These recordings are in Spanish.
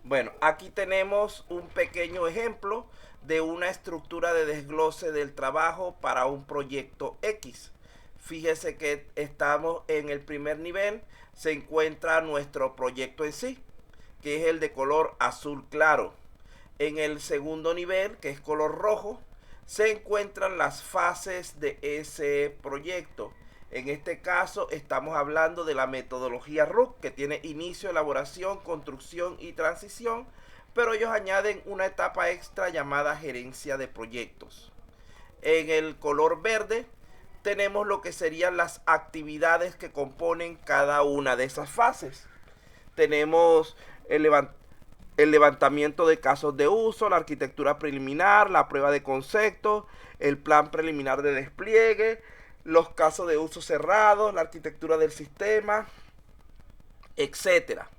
Bueno, aquí tenemos un pequeño ejemplo de una estructura de desglose del trabajo para un proyecto X. Fíjese que estamos en el primer nivel, se encuentra nuestro proyecto en sí, que es el de color azul claro. En el segundo nivel, que es color rojo, se encuentran las fases de ese proyecto. En este caso estamos hablando de la metodología RUC, que tiene inicio, elaboración, construcción y transición, pero ellos añaden una etapa extra llamada gerencia de proyectos. En el color verde tenemos lo que serían las actividades que componen cada una de esas fases. Tenemos el levantamiento de casos de uso, la arquitectura preliminar, la prueba de concepto, el plan preliminar de despliegue, los casos de uso cerrados, la arquitectura del sistema, etcétera.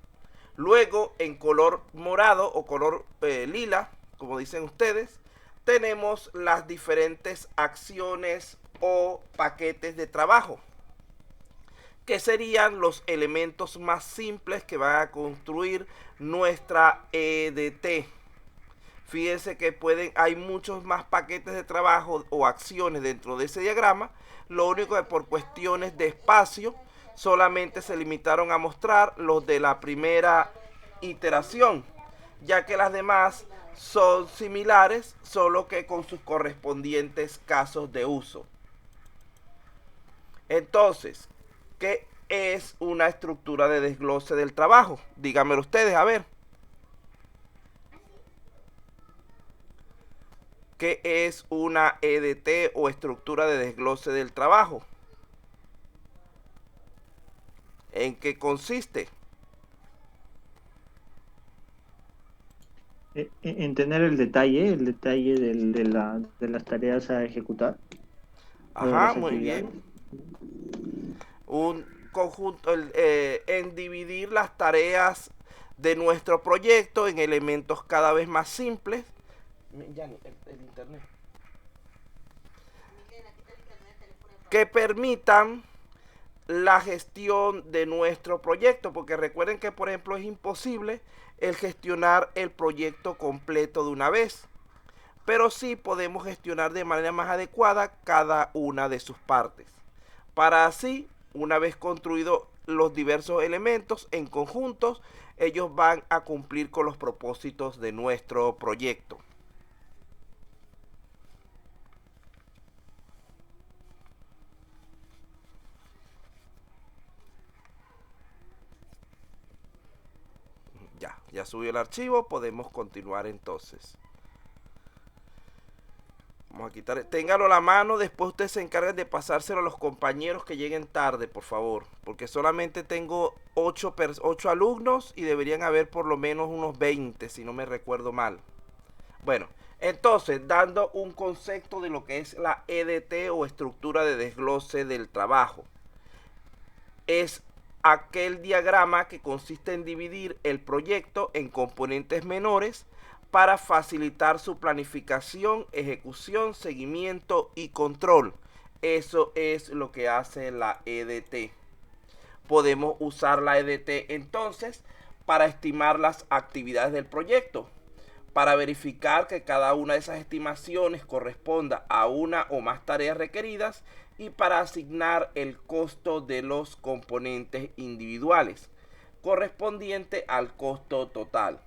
Luego, en color morado o color lila, como dicen ustedes, tenemos las diferentes acciones o paquetes de trabajo, que serían los elementos más simples que van a construir nuestra EDT. Fíjense que hay muchos más paquetes de trabajo o acciones dentro de ese diagrama. Lo único que por cuestiones de espacio solamente se limitaron a mostrar los de la primera iteración, ya que las demás son similares, solo que con sus correspondientes casos de uso. Entonces, ¿qué es una estructura de desglose del trabajo? Díganmelo ustedes, a ver. ¿Qué es una EDT o estructura de desglose del trabajo? ¿En qué consiste? En tener el detalle de las tareas a ejecutar o de Ajá, las muy bien. actividades. Un conjunto, en dividir las tareas de nuestro proyecto en elementos cada vez más simples. Ya, el internet. Que permitan la gestión de nuestro proyecto, porque recuerden que, por ejemplo, es imposible el gestionar el proyecto completo de una vez, pero sí podemos gestionar de manera más adecuada cada una de sus partes, para así, una vez construidos los diversos elementos en conjuntos, ellos van a cumplir con los propósitos de nuestro proyecto. Ya subió el archivo, podemos continuar entonces. Vamos a quitar, téngalo a la mano, después ustedes se encargan de pasárselo a los compañeros que lleguen tarde, por favor, porque solamente tengo 8 alumnos y deberían haber por lo menos unos 20, si no me recuerdo mal. Bueno, entonces, dando un concepto de lo que es la EDT o estructura de desglose del trabajo. Es aquel diagrama que consiste en dividir el proyecto en componentes menores para facilitar su planificación, ejecución, seguimiento y control. Eso es lo que hace la EDT. Podemos usar la EDT entonces para estimar las actividades del proyecto, para verificar que cada una de esas estimaciones corresponda a una o más tareas requeridas y para asignar el costo de los componentes individuales correspondiente al costo total,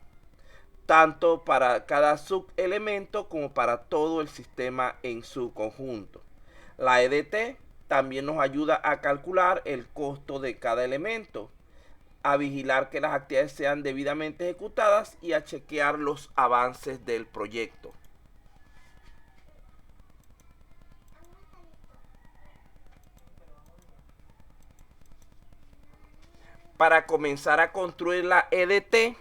tanto para cada subelemento como para todo el sistema en su conjunto. La EDT también nos ayuda a calcular el costo de cada elemento, a vigilar que las actividades sean debidamente ejecutadas y a chequear los avances del proyecto. Para comenzar a construir la EDT,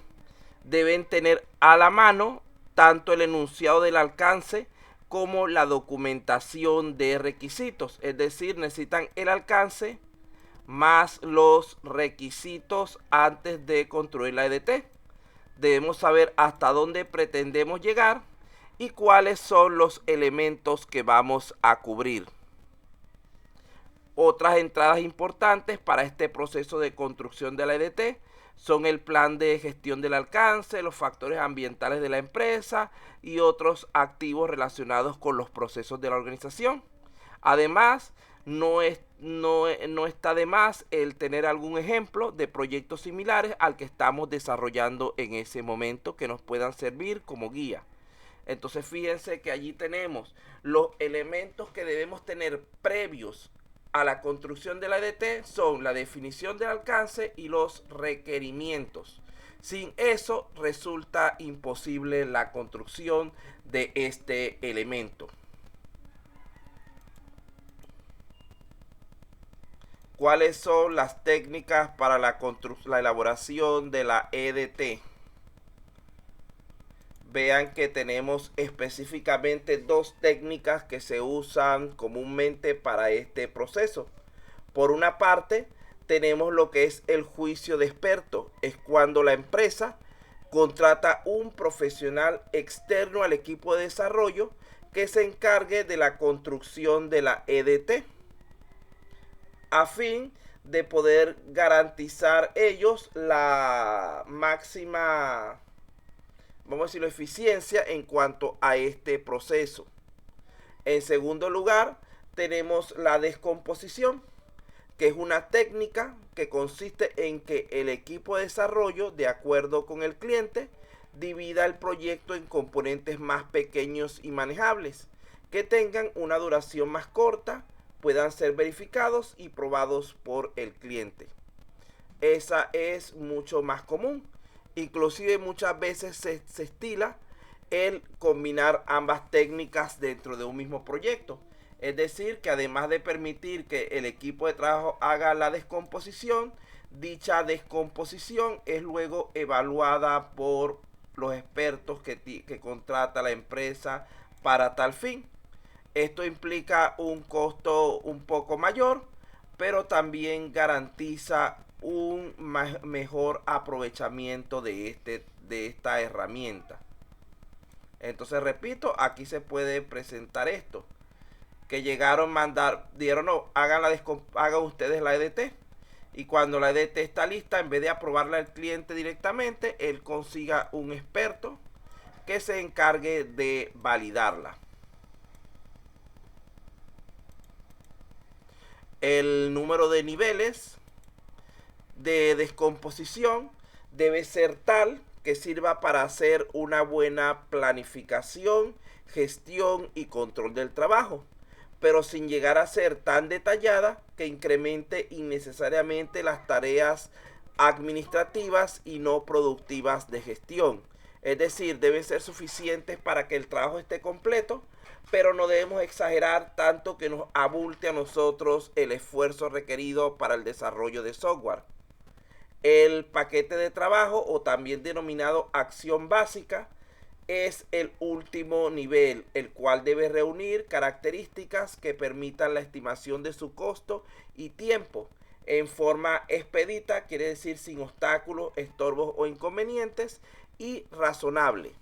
deben tener a la mano tanto el enunciado del alcance como la documentación de requisitos. Es decir, necesitan el alcance más los requisitos antes de construir la EDT. Debemos saber hasta dónde pretendemos llegar y cuáles son los elementos que vamos a cubrir. Otras entradas importantes para este proceso de construcción de la EDT son el plan de gestión del alcance, los factores ambientales de la empresa y otros activos relacionados con los procesos de la organización. Además, no está de más el tener algún ejemplo de proyectos similares al que estamos desarrollando en ese momento que nos puedan servir como guía. Entonces fíjense que allí tenemos los elementos que debemos tener previos a la construcción de la EDT son la definición del alcance y los requerimientos. Sin eso resulta imposible la construcción de este elemento. ¿Cuáles son las técnicas para la elaboración de la EDT? Vean que tenemos específicamente dos técnicas que se usan comúnmente para este proceso. Por una parte, tenemos lo que es el juicio de experto. Es cuando la empresa contrata un profesional externo al equipo de desarrollo que se encargue de la construcción de la EDT, a fin de poder garantizar ellos la máxima, vamos a decirlo, eficiencia en cuanto a este proceso. En segundo lugar, tenemos la descomposición, que es una técnica que consiste en que el equipo de desarrollo, de acuerdo con el cliente, divida el proyecto en componentes más pequeños y manejables, que tengan una duración más corta, puedan ser verificados y probados por el cliente. Esa es mucho más común. Inclusive muchas veces se estila el combinar ambas técnicas dentro de un mismo proyecto. Es decir, que además de permitir que el equipo de trabajo haga la descomposición, dicha descomposición es luego evaluada por los expertos que contrata la empresa para tal fin. Esto implica un costo un poco mayor, pero también garantiza un mejor aprovechamiento de esta herramienta. Entonces repito, aquí se puede presentar esto, que llegaron, dieron, no, hagan ustedes la EDT, y cuando la EDT está lista, en vez de aprobarla el cliente directamente, él consiga un experto que se encargue de validarla. El número de niveles de descomposición debe ser tal que sirva para hacer una buena planificación, gestión y control del trabajo, pero sin llegar a ser tan detallada que incremente innecesariamente las tareas administrativas y no productivas de gestión. Es decir, deben ser suficientes para que el trabajo esté completo, pero no debemos exagerar tanto que nos abulte a nosotros el esfuerzo requerido para el desarrollo de software. El paquete de trabajo, o también denominado acción básica, es el último nivel, el cual debe reunir características que permitan la estimación de su costo y tiempo en forma expedita, quiere decir sin obstáculos, estorbos o inconvenientes, y razonable.